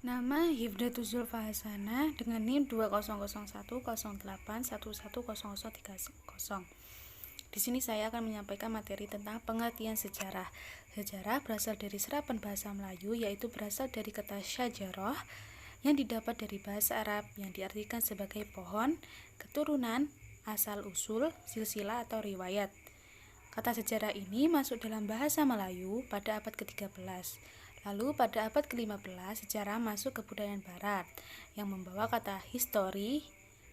Nama Hifdatus Zulfa Hasanah dengan NIM 200108111030. Di sini saya akan menyampaikan materi tentang pengertian sejarah. Sejarah berasal dari serapan bahasa Melayu, yaitu berasal dari kata syajarah yang didapat dari bahasa Arab yang diartikan sebagai pohon, keturunan, asal-usul, silsilah atau riwayat. Kata sejarah ini masuk dalam bahasa Melayu pada abad ke-13. Lalu pada abad ke-15 sejarah masuk ke budaya barat yang membawa kata history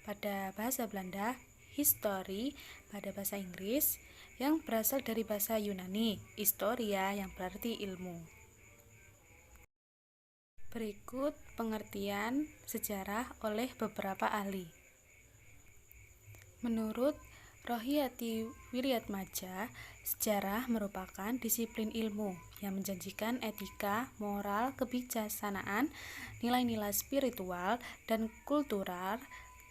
pada bahasa Belanda, history pada bahasa Inggris yang berasal dari bahasa Yunani, historia yang berarti ilmu. Berikut pengertian sejarah oleh beberapa ahli. Menurut Rohiyati Wiryatmaja, sejarah merupakan disiplin ilmu yang menjanjikan etika, moral, kebijaksanaan, nilai-nilai spiritual, dan kultural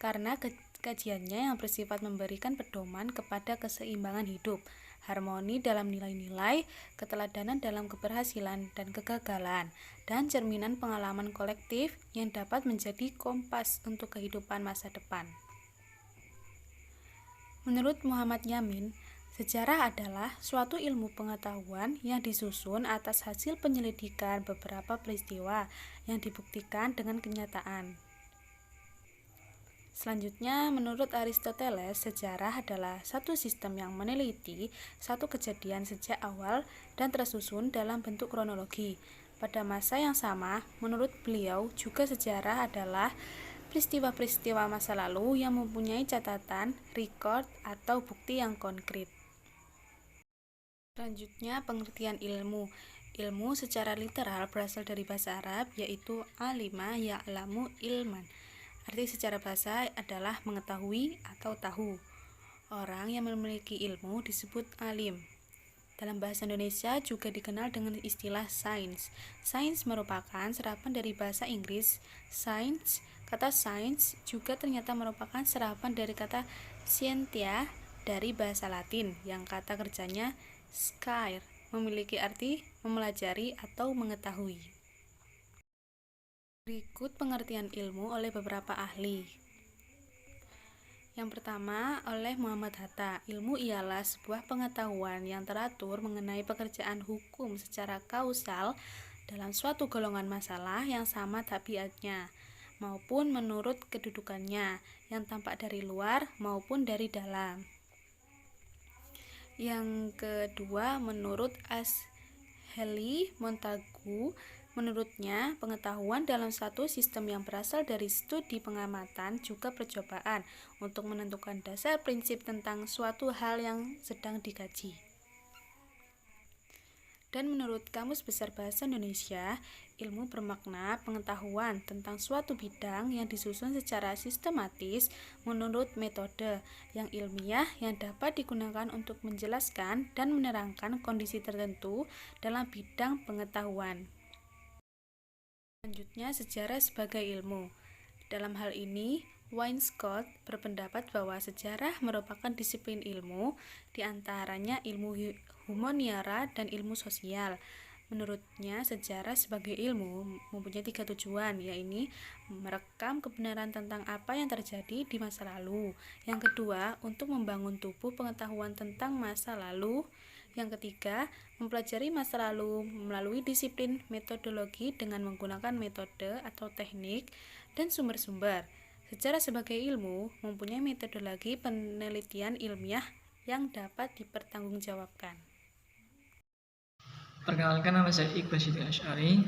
karena kajiannya yang bersifat memberikan pedoman kepada keseimbangan hidup, harmoni dalam nilai-nilai, keteladanan dalam keberhasilan dan kegagalan, dan cerminan pengalaman kolektif yang dapat menjadi kompas untuk kehidupan masa depan. Menurut Muhammad Yamin, sejarah adalah suatu ilmu pengetahuan yang disusun atas hasil penyelidikan beberapa peristiwa yang dibuktikan dengan kenyataan. Selanjutnya, menurut Aristoteles, sejarah adalah satu sistem yang meneliti satu kejadian sejak awal dan tersusun dalam bentuk kronologi. Pada masa yang sama, menurut beliau juga sejarah adalah peristiwa-peristiwa masa lalu yang mempunyai catatan, record, atau bukti yang konkret. Selanjutnya, pengertian ilmu. Ilmu secara literal berasal dari bahasa Arab, yaitu alima ya'lamu ilman. Arti secara bahasa adalah mengetahui atau tahu. Orang yang memiliki ilmu disebut alim. Dalam bahasa Indonesia juga dikenal dengan istilah sains. Sains merupakan serapan dari bahasa Inggris science. Kata sains juga ternyata merupakan serapan dari kata scientia dari bahasa Latin yang kata kerjanya scire, memiliki arti mempelajari atau mengetahui. Berikut pengertian ilmu oleh beberapa ahli. Yang pertama, oleh Muhammad Hatta, ilmu ialah sebuah pengetahuan yang teratur mengenai pekerjaan hukum secara kausal dalam suatu golongan masalah yang sama tabiatnya, maupun menurut kedudukannya, yang tampak dari luar maupun dari dalam. Yang kedua, menurut Asheli Montagu, menurutnya, pengetahuan dalam satu sistem yang berasal dari studi pengamatan juga percobaan untuk menentukan dasar prinsip tentang suatu hal yang sedang dikaji. Dan menurut Kamus Besar Bahasa Indonesia, ilmu bermakna pengetahuan tentang suatu bidang yang disusun secara sistematis menurut metode yang ilmiah yang dapat digunakan untuk menjelaskan dan menerangkan kondisi tertentu dalam bidang pengetahuan. Selanjutnya, sejarah sebagai ilmu. Dalam hal ini, Wainscott berpendapat bahwa sejarah merupakan disiplin ilmu, diantaranya ilmu humaniora dan ilmu sosial. Menurutnya, sejarah sebagai ilmu mempunyai 3 tujuan, yaitu merekam kebenaran tentang apa yang terjadi di masa lalu. Yang kedua, untuk membangun tubuh pengetahuan tentang masa lalu. Yang ketiga, mempelajari masa lalu melalui disiplin metodologi dengan menggunakan metode atau teknik dan sumber-sumber. Sejarah sebagai ilmu mempunyai metodologi penelitian ilmiah yang dapat dipertanggungjawabkan. Perkenalkan, nama saya Iqbal Siti Asy'ari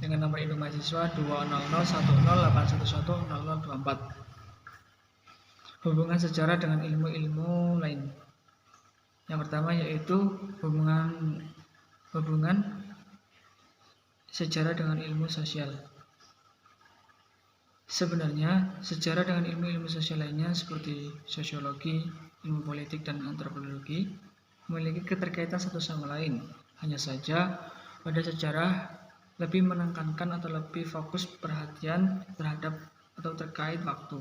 dengan nomor induk mahasiswa 2001081110024. Hubungan sejarah dengan ilmu-ilmu lain. Yang pertama yaitu hubungan sejarah dengan ilmu sosial. Sebenarnya, sejarah dengan ilmu-ilmu sosial lainnya seperti sosiologi, ilmu politik, dan antropologi memiliki keterkaitan satu sama lain. Hanya saja, pada sejarah lebih menekankan atau lebih fokus perhatian terhadap atau terkait waktu.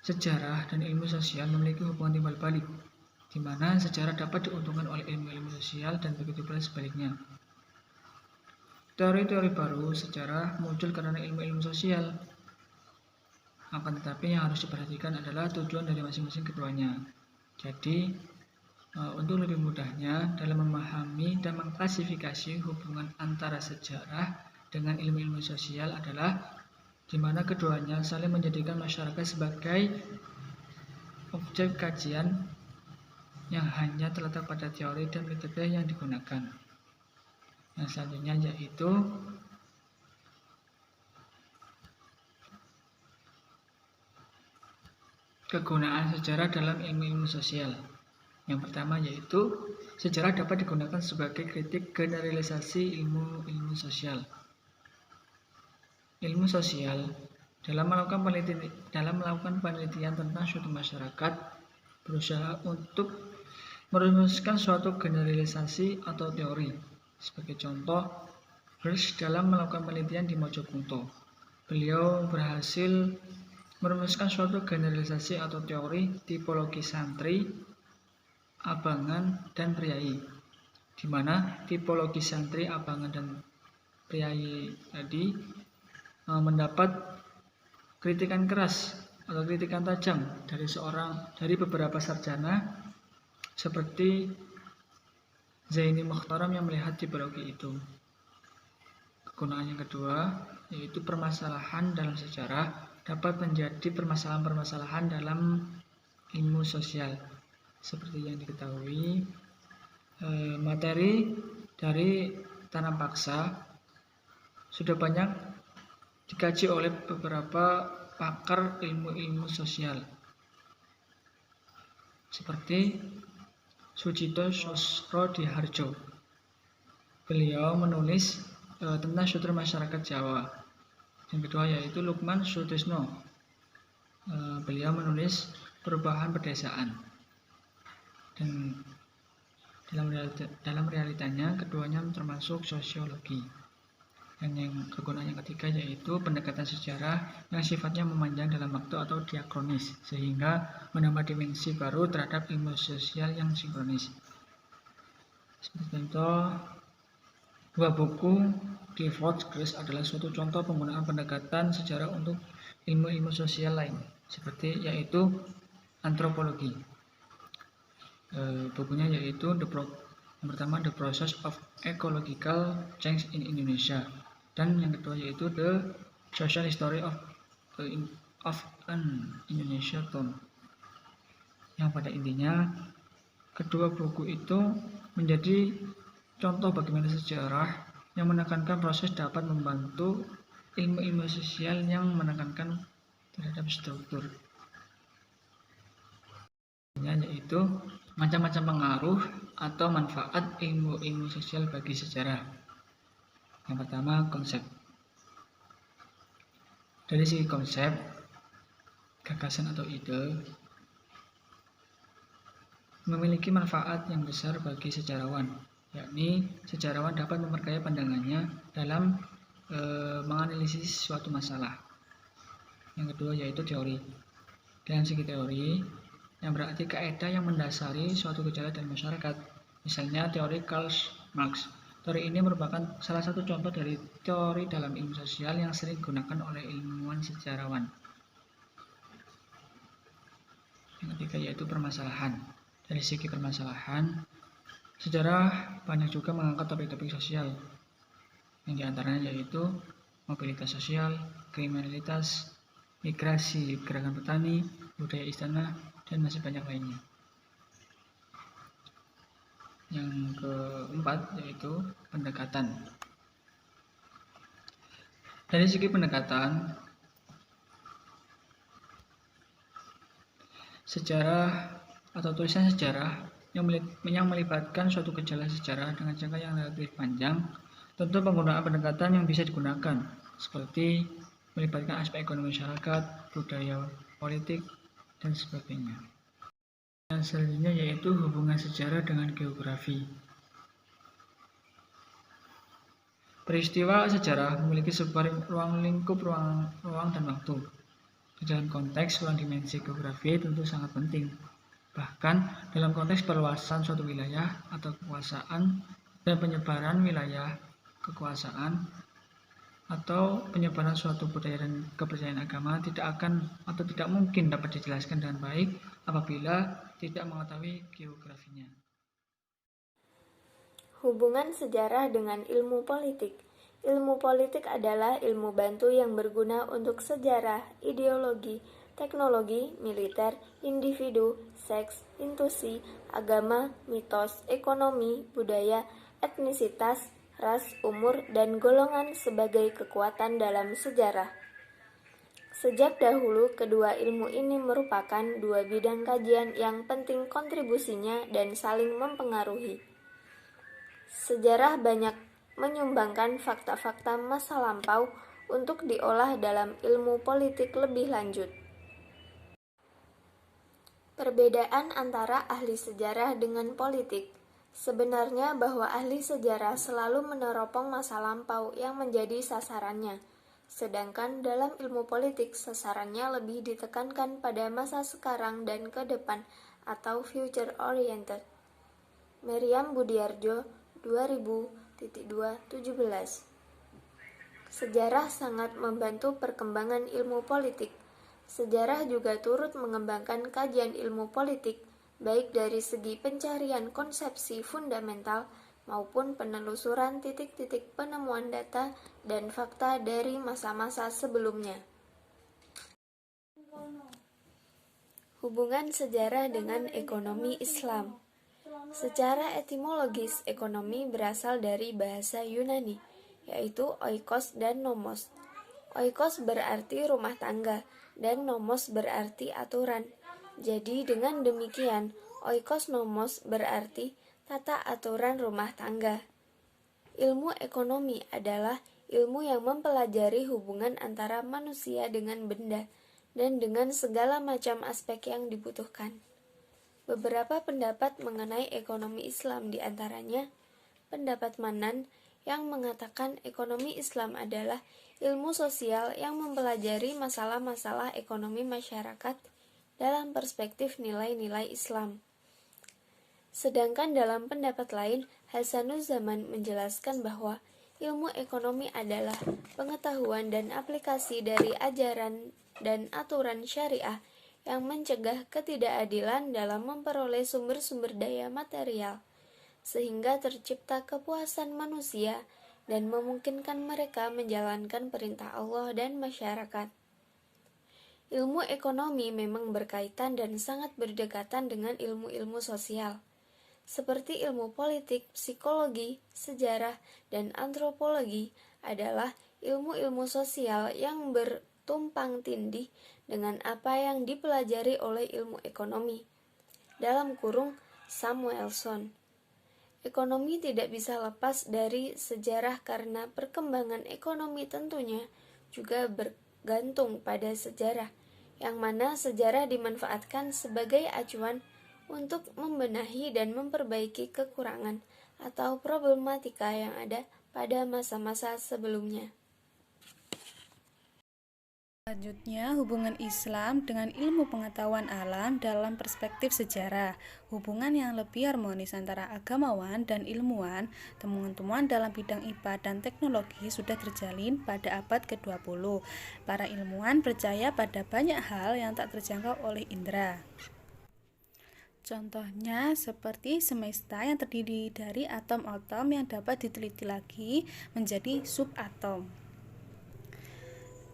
Sejarah dan ilmu sosial memiliki hubungan timbal balik, di mana sejarah dapat diuntungkan oleh ilmu-ilmu sosial dan begitu pula sebaliknya. Teori-teori baru sejarah muncul karena ilmu-ilmu sosial. Akan tetapi yang harus diperhatikan adalah tujuan dari masing-masing keduanya. Jadi, untuk lebih mudahnya dalam memahami dan mengklasifikasi hubungan antara sejarah dengan ilmu-ilmu sosial adalah di mana keduanya saling menjadikan masyarakat sebagai objek kajian yang hanya terletak pada teori dan metode yang digunakan. Yang selanjutnya yaitu kegunaan sejarah dalam ilmu-ilmu sosial. Yang pertama yaitu sejarah dapat digunakan sebagai kritik generalisasi ilmu-ilmu sosial. Ilmu sosial dalam melakukan penelitian tentang suatu masyarakat berusaha untuk merumuskan suatu generalisasi atau teori. Sebagai contoh, Hirsch dalam melakukan penelitian di Mojokerto, beliau berhasil merumuskan suatu generalisasi atau teori tipologi santri, abangan, dan priai, di mana tipologi santri, abangan, dan priai tadi mendapat kritikan keras atau kritikan tajam dari beberapa sarjana seperti Zaini Mukhtaram yang melihat tipologi itu. Kegunaan yang kedua yaitu permasalahan dalam sejarah dapat menjadi permasalahan-permasalahan dalam ilmu sosial. Seperti yang diketahui, materi dari tanam paksa sudah banyak dikaji oleh beberapa pakar ilmu-ilmu sosial seperti Sucito Sosrodihardjo. Beliau menulis tentang struktur masyarakat Jawa. Yang kedua yaitu Lukman Sutisno. Beliau menulis perubahan pedesaan. Dan dalam realitanya keduanya termasuk sosiologi. Dan yang kegunaan yang ketiga yaitu pendekatan sejarah yang sifatnya memanjang dalam waktu atau diakronis, sehingga menambah dimensi baru terhadap ilmu sosial yang sinkronis. Seperti contoh, dua buku Clifford Chris adalah suatu contoh penggunaan pendekatan sejarah untuk ilmu-ilmu sosial lain, seperti yaitu antropologi. Bukunya yaitu yang pertama The Process of Ecological Change in Indonesia, dan yang kedua yaitu The Social History of an Indonesia Town. Yang pada intinya kedua buku itu menjadi contoh bagaimana sejarah yang menekankan proses dapat membantu ilmu-ilmu sosial yang menekankan terhadap struktur, yaitu macam-macam pengaruh atau manfaat ilmu-ilmu sosial bagi sejarah. Yang pertama, konsep. Dari segi konsep, gagasan atau ide memiliki manfaat yang besar bagi sejarawan, yakni sejarawan dapat memperkaya pandangannya dalam menganalisis suatu masalah. Yang kedua yaitu teori. Dalam segi teori, yang berarti kaidah yang mendasari suatu gejala dan masyarakat. Misalnya teori Karl Marx. Teori ini merupakan salah satu contoh dari teori dalam ilmu sosial yang sering digunakan oleh ilmuwan sejarawan. Yang ketiga yaitu permasalahan. Dari segi permasalahan, sejarah banyak juga mengangkat topik-topik sosial, yang diantaranya yaitu mobilitas sosial, kriminalitas, migrasi, gerakan petani, budaya istana, dan masih banyak lainnya. Yang keempat yaitu pendekatan. Dari segi pendekatan, sejarah atau tulisan sejarah yang melibatkan suatu gejala sejarah dengan jangka yang relatif panjang, tentu penggunaan pendekatan yang bisa digunakan, seperti melibatkan aspek ekonomi masyarakat, budaya, politik, dan sebagainya. Yang selanjutnya yaitu hubungan sejarah dengan geografi. Peristiwa sejarah memiliki sebuah ruang lingkup ruang dan waktu. Di dalam konteks ruang dimensi geografi tentu sangat penting. Bahkan dalam konteks perluasan suatu wilayah atau kekuasaan dan penyebaran wilayah kekuasaan, atau penyebaran suatu budaya dan kepercayaan agama tidak akan atau tidak mungkin dapat dijelaskan dengan baik apabila tidak mengetahui geografinya. Hubungan sejarah dengan ilmu politik. Ilmu politik adalah ilmu bantu yang berguna untuk sejarah, ideologi, teknologi, militer, individu, seks, institusi, agama, mitos, ekonomi, budaya, etnisitas, ras, umur, dan golongan sebagai kekuatan dalam sejarah. Sejak dahulu, kedua ilmu ini merupakan dua bidang kajian yang penting kontribusinya dan saling mempengaruhi. Sejarah banyak menyumbangkan fakta-fakta masa lampau untuk diolah dalam ilmu politik lebih lanjut. Perbedaan antara ahli sejarah dengan politik. Sebenarnya bahwa ahli sejarah selalu meneropong masa lampau yang menjadi sasarannya, sedangkan dalam ilmu politik sasarannya lebih ditekankan pada masa sekarang dan ke depan atau future oriented. Meriam Budiarjo 2000.217. Sejarah sangat membantu perkembangan ilmu politik. Sejarah juga turut mengembangkan kajian ilmu politik, baik dari segi pencarian konsepsi fundamental maupun penelusuran titik-titik penemuan data dan fakta dari masa-masa sebelumnya. Hubungan sejarah dengan ekonomi Islam. Secara etimologis, ekonomi berasal dari bahasa Yunani, yaitu oikos dan nomos. Oikos berarti rumah tangga, dan nomos berarti aturan. Jadi dengan demikian, oikos nomos berarti tata aturan rumah tangga. Ilmu ekonomi adalah ilmu yang mempelajari hubungan antara manusia dengan benda, dan dengan segala macam aspek yang dibutuhkan. Beberapa pendapat mengenai ekonomi Islam diantaranya pendapat Manan yang mengatakan ekonomi Islam adalah ilmu sosial yang mempelajari masalah-masalah ekonomi masyarakat dalam perspektif nilai-nilai Islam. Sedangkan dalam pendapat lain, Hasanuzzaman menjelaskan bahwa ilmu ekonomi adalah pengetahuan dan aplikasi dari ajaran dan aturan syariah yang mencegah ketidakadilan dalam memperoleh sumber-sumber daya material, sehingga tercipta kepuasan manusia dan memungkinkan mereka menjalankan perintah Allah dan masyarakat. Ilmu ekonomi memang berkaitan dan sangat berdekatan dengan ilmu-ilmu sosial, seperti ilmu politik, psikologi, sejarah, dan antropologi adalah ilmu-ilmu sosial yang bertumpang tindih dengan apa yang dipelajari oleh ilmu ekonomi. Dalam kurung Samuelson. Ekonomi tidak bisa lepas dari sejarah karena perkembangan ekonomi tentunya juga bergantung pada sejarah, yang mana sejarah dimanfaatkan sebagai acuan untuk membenahi dan memperbaiki kekurangan atau problematika yang ada pada masa-masa sebelumnya. Selanjutnya, hubungan Islam dengan ilmu pengetahuan alam dalam perspektif sejarah. Hubungan yang lebih harmonis antara agamawan dan ilmuwan, temuan-temuan dalam bidang IPA dan teknologi sudah terjalin pada abad ke-20. Para ilmuwan percaya pada banyak hal yang tak terjangkau oleh indera. Contohnya seperti semesta yang terdiri dari atom-atom yang dapat diteliti lagi menjadi subatom.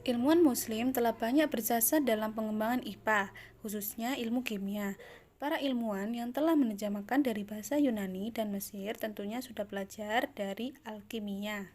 Ilmuwan Muslim telah banyak berjasa dalam pengembangan IPA, khususnya ilmu kimia. Para ilmuwan yang telah menerjemahkan dari bahasa Yunani dan Mesir tentunya sudah belajar dari alkimia.